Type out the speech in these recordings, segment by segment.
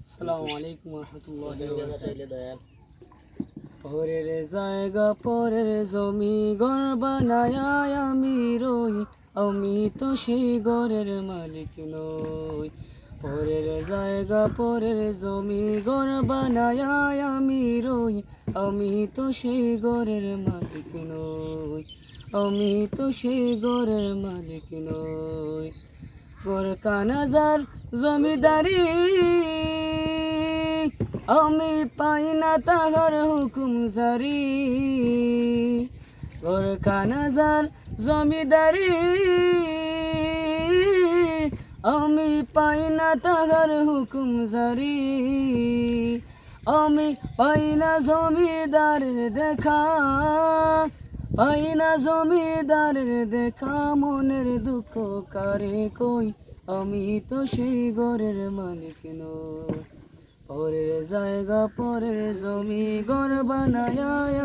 আসসালামু আলাইকুম ওয়া রাহমাতুল্লাহি। পরের জায়গা পরের জমি ঘর বানায় আমি রই, আমি তো সেই ঘরের মালিক নই। পরের জায়গা পরের জমি ঘর বানায় আমি রই, আমি তো সেই ঘরের মালিক নই, আমি তো সেই ঘরের মালিক নই। ঘর কানাজার জমিদারি আমি পাই না তাহার হুকুম জারি। ঘর কানাজার জমিদারি আমি পাই না তাহার হুকুম জারি। আমি পাই না জমিদারের দেখা, পাই না জমিদারের দেখা, মনের দুঃখ কারে কই, আমি তো সেই ঘরের মালিক নই। পরের জায়গা পরের জমি ঘর বানায়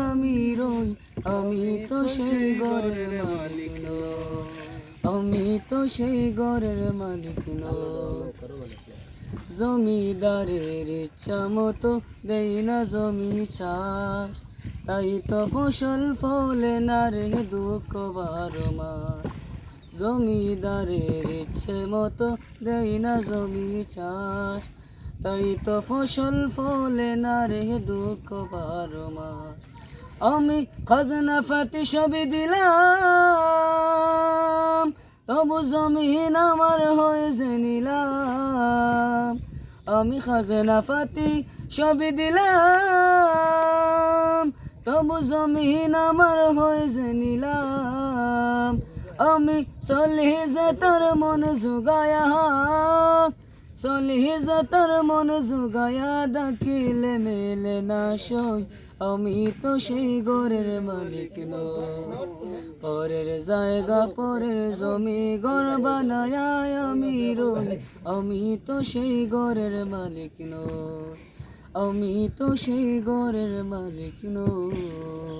আমি রই, আমি তো সেই ঘরের মালিক নই, আমি তো সেই ঘরের মালিক নই। জমিদারের ইচ্ছা মতো দেই না জমি চাষ, তাই তো ফসল ফলে না রে দুঃখ 12 মাস। জমিদারের ইচ্ছে মতো দেই না জমি চাষ, তাই তো ফসল ফলে না রে দুঃখ 12 মাস। আমি খাজনা পাতি সবই দিলাম, তবু জমিন আমার হয়েছে নিলাম। আমি খাজনা পাতি সবই দিলাম, তবু জমিন আমার হয়েছে নিলাম। আমি চলি যে তার মন জুগায়া, চলি যে তার মন জুগায়া, দেখিলে মেলে না সই, আমি তো সেই ঘরের মালিক নই। পরের জায়গা পরের জমি ঘর বানায় আমি রই, আমি তো সেই ঘরের মালিক নই, আমি তো সেই ঘরের মালিক নই।